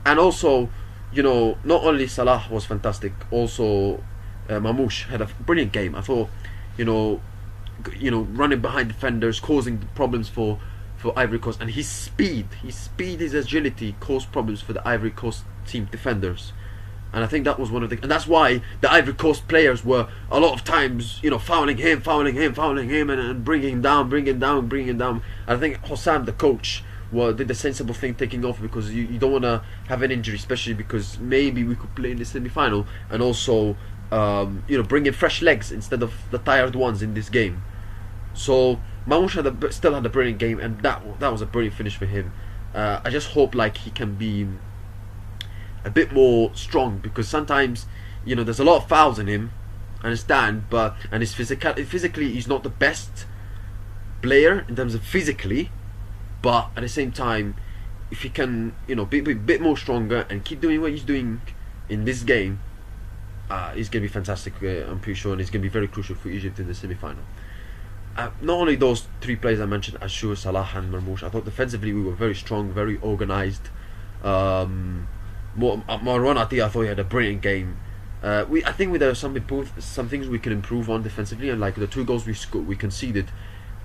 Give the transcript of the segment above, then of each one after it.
And also, not only Salah was fantastic, also Mamouche had a brilliant game. I thought, you know, running behind defenders, causing problems for Ivory Coast, and his agility caused problems for the Ivory Coast team defenders. And I think that was one of the, and that's why the Ivory Coast players were a lot of times, fouling him, and bringing him down, bringing him down. And I think Hossam, the coach, did the sensible thing, taking off, because you don't want to have an injury, especially because maybe we could play in the semi-final, and also bring in fresh legs instead of the tired ones in this game. So Mamouche still had a brilliant game, and that was a brilliant finish for him. I just hope like he can be a bit more strong, because sometimes there's a lot of fouls in him. I understand, and his physically he's not the best player in terms of physically, but at the same time, if he can be a bit more stronger and keep doing what he's doing in this game, he's gonna be fantastic. I'm pretty sure, and he's gonna be very crucial for Egypt in the semi-final. Not only those three players I mentioned, Ashur, Salah and Marmoush, I thought defensively we were very strong, very organised. Marwan Ati, I thought he had a brilliant game. I think there are some things we can improve on defensively, and like the two goals we conceded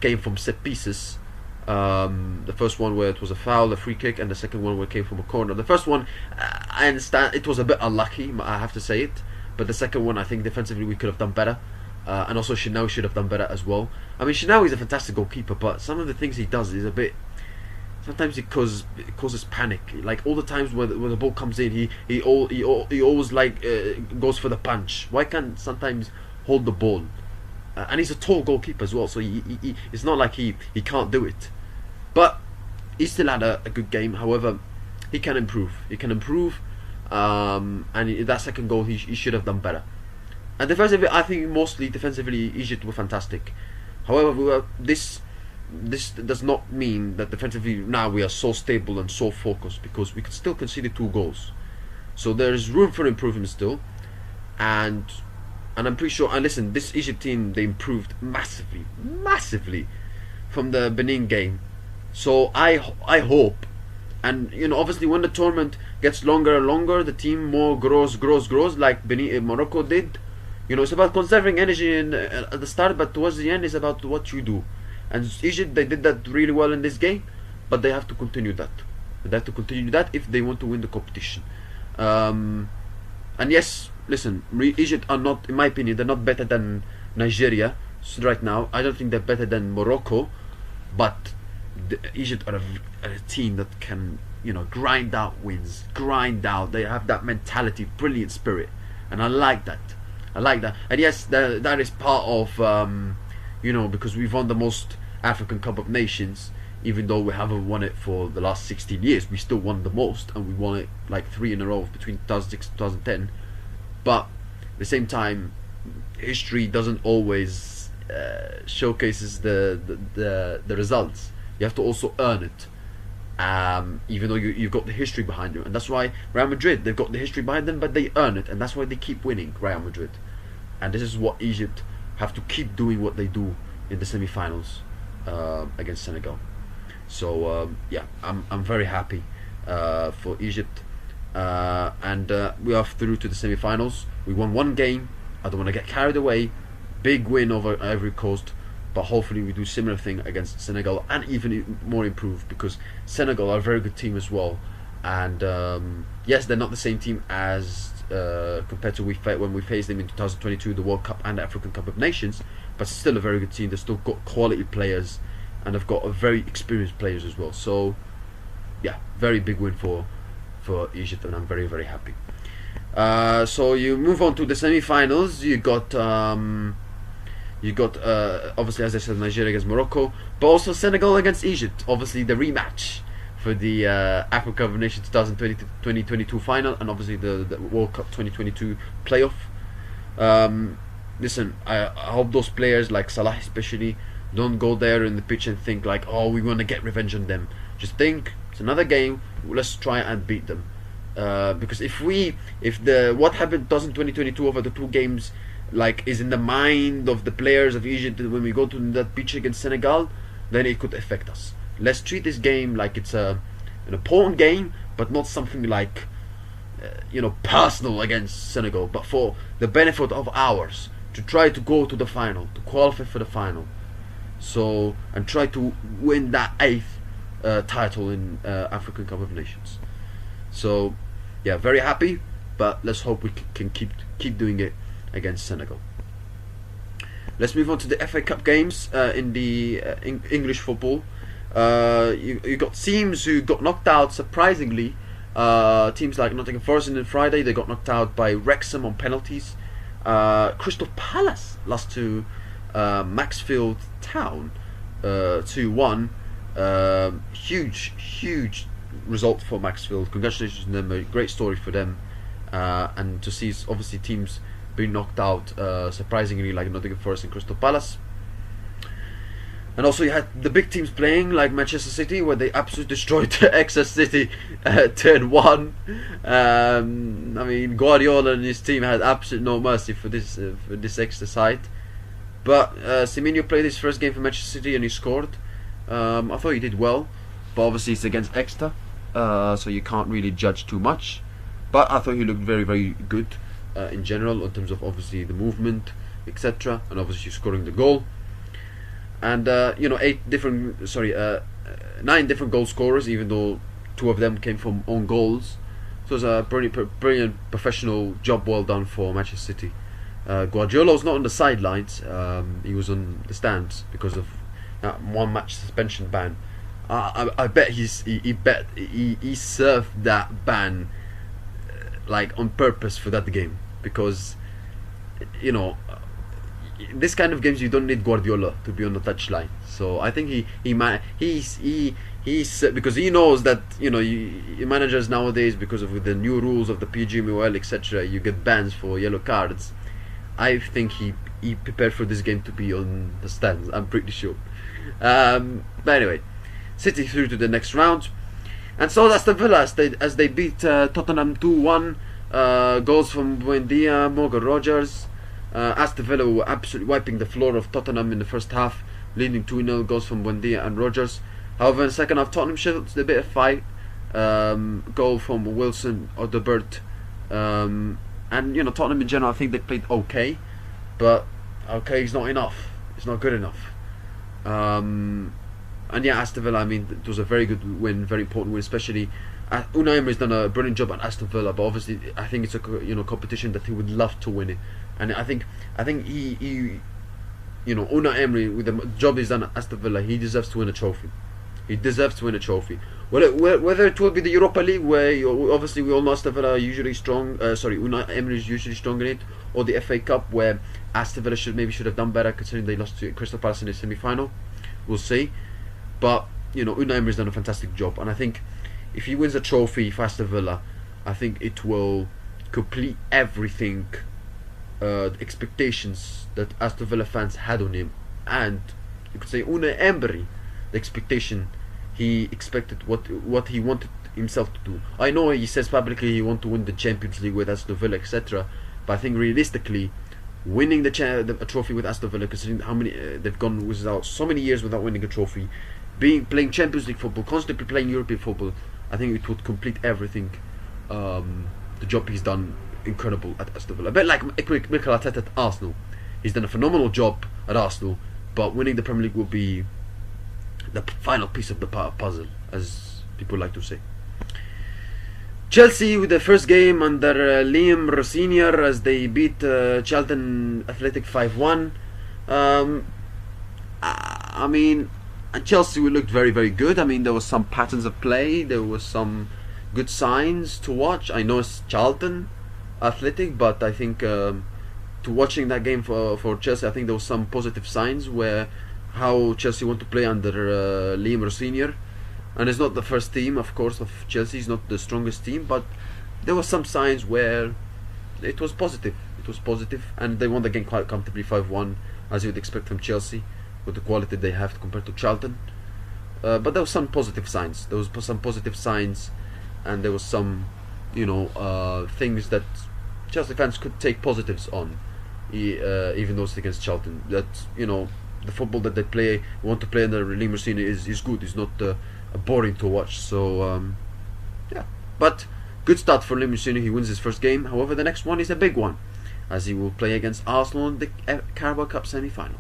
came from set pieces. The first one where it was a foul, a free kick, and the second one where it came from a corner. The first one, I understand it was a bit unlucky, I have to say it, but the second one I think defensively we could have done better. And also Shinawi should have done better as well. I mean, Shinawi is a fantastic goalkeeper, but some of the things he does is a bit. Sometimes it causes panic. Like all the times when the ball comes in, he always like goes for the punch. Why can't sometimes hold the ball? And he's a tall goalkeeper as well, so it's not like he can't do it. But he still had a good game. However, he can improve. And that second goal, he should have done better. And defensively, I think mostly defensively, Egypt were fantastic. However, this does not mean that defensively now we are so stable and so focused, because we could still concede 2 goals. So there is room for improvement still, and I'm pretty sure. And listen, this Egypt team, they improved massively from the Benin game. So I hope, and obviously when the tournament gets longer and longer, the team more grows like Morocco did. It's about conserving energy at the start, but towards the end it's about what you do. And Egypt, they did that really well in this game, but they have to continue that. They have to continue that if they want to win the competition. And yes, listen, Egypt are not, in my opinion, they're not better than Nigeria right now. I don't think they're better than Morocco, but Egypt are a team that can, grind out wins, They have that mentality, brilliant spirit, and I like that. And yes, that is part of, because we've won the most African Cup of Nations, even though we haven't won it for the last 16 years, we still won the most, and we won it like 3 in a row between 2006 and 2010. But at the same time, history doesn't always showcases the results. You have to also earn it. Even though you've got the history behind you, and that's why Real Madrid, they've got the history behind them, but they earn it, and that's why they keep winning. Real Madrid, and this is what Egypt have to keep doing, what they do in the semi-finals against Senegal. So yeah, I'm very happy for Egypt, and we are through to the semi-finals. We won 1 game. I don't want to get carried away. Big win over Ivory Coast. But hopefully we do similar thing against Senegal, and even more improved, because Senegal are a very good team as well. And yes, they're not the same team as compared to when we faced them in 2022, the World Cup and the African Cup of Nations, but still a very good team. They've still got quality players, and they've got a very experienced players as well. So yeah, very big win for Egypt, and I'm very happy. So you move on to the semi-finals. You got obviously, as I said, Nigeria against Morocco, but also Senegal against Egypt. Obviously, the rematch for the African Cup of Nations 2022 final, and obviously the World Cup 2022 playoff. Listen, I hope those players like Salah especially don't go there in the pitch and think like, oh, we want to get revenge on them. Just think, it's another game. Let's try and beat them. Because if what happened in 2022 over the 2 games, like, is in the mind of the players of Egypt when we go to that pitch against Senegal, then it could affect us. Let's treat this game like it's an important game, but not something like personal against Senegal, but for the benefit of ours, to try to go to the final, to qualify for the final, so and try to win that 8th title in African Cup of Nations. So yeah, very happy, but let's hope we can keep doing it against Senegal. Let's move on to the FA Cup games in the English football. You got teams who got knocked out surprisingly. Teams like Nottingham Forest on Friday, they got knocked out by Wrexham on penalties. Crystal Palace lost to Maxfield Town 2-1. Huge result for Maxfield. Congratulations to them, a great story for them. And to see obviously teams being knocked out surprisingly, like Nottingham Forest and Crystal Palace. And also you had the big teams playing, like Manchester City, where they absolutely destroyed Exeter City 10-1. I mean, Guardiola and his team had absolutely no mercy for this Exeter side. But Semenyo played his first game for Manchester City and he scored. I thought he did well, but obviously it's against Exeter, so you can't really judge too much. But I thought he looked very good in general, in terms of obviously the movement, etc., and obviously scoring the goal. And 9 different goal scorers, even though 2 of them came from own goals. So it was a brilliant professional job, well done for Manchester City. Guardiola was not on the sidelines; he was on the stands because of that 1-match suspension ban. I bet he served that ban like on purpose for that game, because this kind of games you don't need Guardiola to be on the touchline. So I think he's because he knows that managers nowadays, because of the new rules of the PGMOL, etc., you get bans for yellow cards. I think he prepared for this game to be on the stands, I'm pretty sure. But anyway, City through to the next round, and so that's the Villa as they beat Tottenham 2-1. Goals from Buendia, Morgan Rogers. Aston Villa were absolutely wiping the floor of Tottenham in the first half, leading 2-0. Goals from Buendia and Rogers. However, in the second half, Tottenham showed a bit of fight. Goal from Wilson Odobert. And Tottenham in general, I think they played okay, but okay is not enough. It's not good enough. And yeah, Aston Villa, I mean, it was a very good win, very important win, especially Unai Emery's done a brilliant job at Aston Villa, but obviously I think it's a competition that he would love to win it, and I think he Unai Emery, with the job he's done at Aston Villa, he deserves to win a trophy. He deserves to win a trophy. Whether it will be the Europa League, where obviously we all know Aston Villa are usually strong. Unai Emery is usually strong in it, or the FA Cup, where Aston Villa should have done better, considering they lost to Crystal Palace in the semi-final. We'll see, but Unai Emery's done a fantastic job, and I think if he wins a trophy for Aston Villa, I think it will complete everything, the expectations that Aston Villa fans had on him, and you could say Unai Emery, the expectation he expected, what he wanted himself to do. I know he says publicly he wants to win the Champions League with Aston Villa, etc., but I think realistically, winning a trophy with Aston Villa, considering how many they've gone without so many years without winning a trophy, playing Champions League football, constantly playing European football, I think it would complete everything. The job he's done, incredible at Aston Villa. A bit like Mikel Arteta at Arsenal. He's done a phenomenal job at Arsenal, but winning the Premier League will be the final piece of the puzzle, as people like to say. Chelsea with the first game under Liam Rossinier as they beat Charlton Athletic 5-1. I mean, Chelsea looked very good. I mean, there was some patterns of play, there was some good signs to watch. I know it's Charlton Athletic, but I think to watching that game for Chelsea, I think there was some positive signs where how Chelsea want to play under Liam Rossinier. And it's not the first team, of course, of Chelsea. It's not the strongest team, but there were some signs where it was positive. It was positive, and they won the game quite comfortably, 5-1, as you would expect from Chelsea, with the quality they have compared to Charlton. But there were some positive signs. There was some positive signs, and there was some, things that Chelsea fans could take positives on, even though it's against Charlton. That the football that they want to play under Liam Rossinier is good. It's not boring to watch. So yeah, But good start for Limusino. He wins his first game. However, the next one is a big one, as he will play against Arsenal in the Carabao Cup semi-final.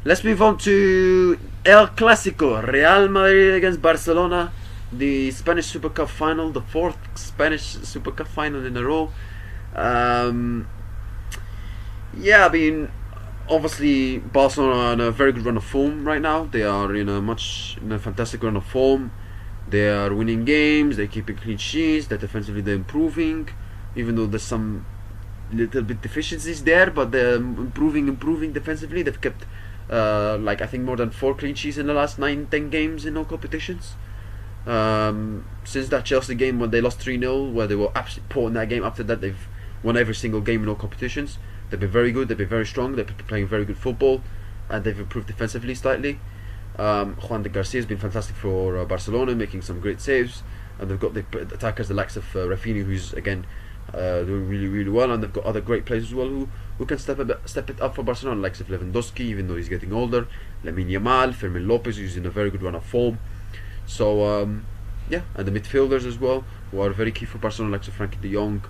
Let's move on to El Clasico, Real Madrid against Barcelona, the Spanish Super Cup final, the fourth Spanish Super Cup final in a row. Yeah, I mean, obviously Barcelona are on a very good run of form right now. They are in a fantastic run of form. They are winning games. They're keeping clean sheets. That defensively they're improving, even though there's some little bit deficiencies there. But they're improving defensively. They've kept I think more than 4 clean sheets in the last 9-10 games in all competitions. Since that Chelsea game when they lost 3-0, where they were absolutely poor in that game. After that, they've won every single game in all competitions. They've been very good. They've been very strong. They've been playing very good football, and they've improved defensively slightly. Juan de Garcia has been fantastic for Barcelona, making some great saves, and they've got the attackers, the likes of Rafinha, who's again doing really, really well, and they've got other great players as well who can step it up for Barcelona, likes of Lewandowski, even though he's getting older, Lamine Yamal, Fermin Lopez, who's in a very good run of form. So yeah, and the midfielders as well, who are very key for Barcelona, likes of Frankie de Jong,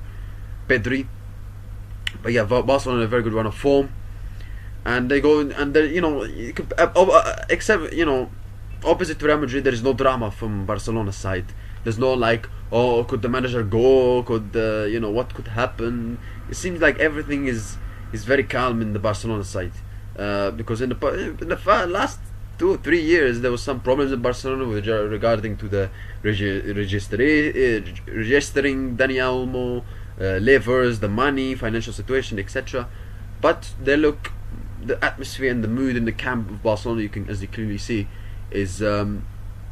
Pedri. But yeah, Barcelona in a very good run of form, and they go and they, except opposite to Real Madrid, there is no drama from Barcelona's side. There's no could the manager go? Could what could happen? It seems like everything is very calm in the Barcelona side, because in the last 2 or 3 years there was some problems in Barcelona regarding to the registering Dani Olmo. Levers, the money, financial situation, etc. But the atmosphere and the mood in the camp of Barcelona, as you clearly see, is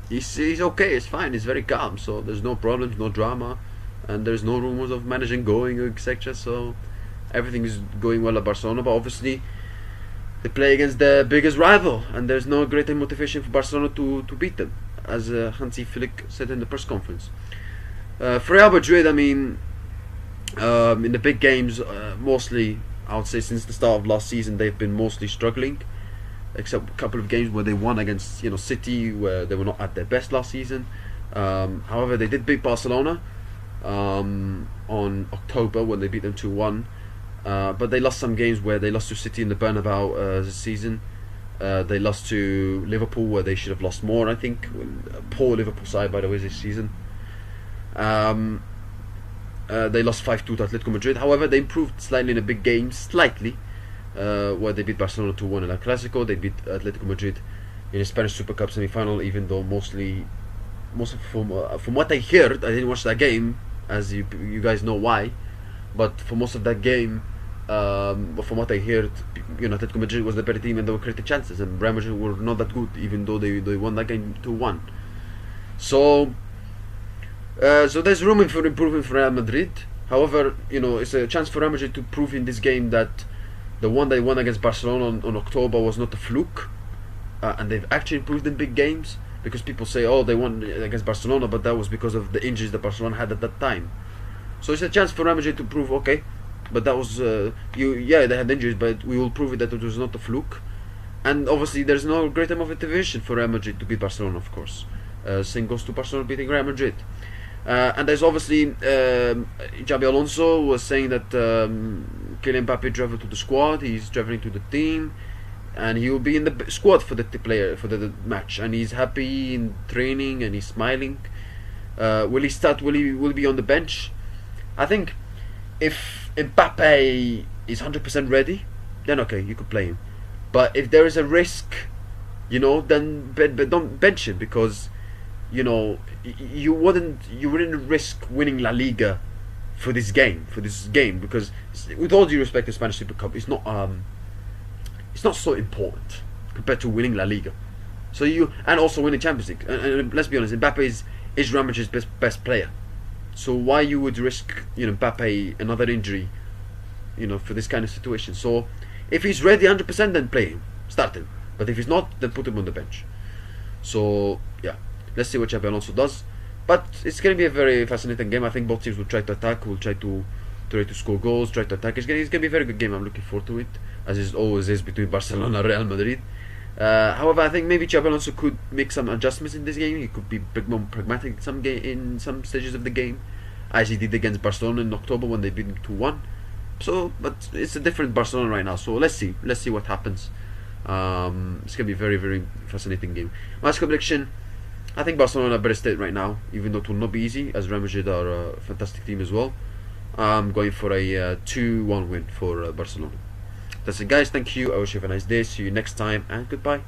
he's okay, it's fine, it's very calm. So there's no problems, no drama, and there's no rumors of managing going, etc. So everything is going well at Barcelona. But obviously they play against the biggest rival, and there's no greater motivation for Barcelona to beat them, as Hansi Flick said in the press conference. For Real Madrid, I mean, in the big games, mostly, I would say since the start of last season, they've been mostly struggling, except a couple of games where they won against City, where they were not at their best last season. However, they did beat Barcelona on October when they beat them 2-1, but they lost some games where they lost to City in the Bernabeu this season. They lost to Liverpool, where they should have lost more, I think. A poor Liverpool side, by the way, this season. They lost 5-2 to Atletico Madrid. However, they improved slightly in a big game, where they beat Barcelona 2-1 in El Clasico. They beat Atletico Madrid in a Spanish Super Cup semi-final, even though from what I heard, I didn't watch that game, as you guys know why, but for most of that game, but from what I heard, Atletico Madrid was the better team and they were creating chances, and Real Madrid were not that good, even though they won that game 2-1. So there's room for improvement for Real Madrid. However, it's a chance for Real Madrid to prove in this game that the one they won against Barcelona on October was not a fluke, and they've actually improved in big games. Because people say, oh, they won against Barcelona, but that was because of the injuries that Barcelona had at that time. So it's a chance for Real Madrid to prove, okay, but that was they had injuries, but we will prove it that it was not a fluke. And obviously, there's no greater motivation for Real Madrid to beat Barcelona, of course. Same goes to Barcelona beating Real Madrid. And there's obviously Xabi Alonso was saying that Kylian Mbappe traveled to the squad. He's traveling to the team, and he will be in the squad for the match. And he's happy in training, and he's smiling. Will he start? Will he be on the bench? I think if Mbappe is 100% ready, then okay, you could play him. But if there is a risk, then don't bench him, because you wouldn't risk winning La Liga for this game, because with all due respect to Spanish Super Cup, it's not so important compared to winning La Liga. So and also winning Champions League. And let's be honest, Mbappe is Real Madrid's best player. So why you would risk Mbappe another injury, for this kind of situation? So if he's ready 100%, then play him, start him. But if he's not, then put him on the bench. So yeah, let's see what Xabi Alonso does. But it's going to be a very fascinating game. I think both teams will try to attack, will try to score goals, try to attack. It's going to be a very good game. I'm looking forward to it, as it always is between Barcelona and Real Madrid. However, I think maybe Xabi Alonso could make some adjustments in this game. He could be a bit more pragmatic in some stages of the game, as he did against Barcelona in October when they beat him 2-1. So, but it's a different Barcelona right now. So let's see what happens. It's gonna be a very, very fascinating game. Last prediction: I think Barcelona are better state right now, even though it will not be easy, as Real Madrid are a fantastic team as well. I'm going for a 2-1 win for Barcelona. That's it, guys. Thank you. I wish you have a nice day. See you next time, and goodbye.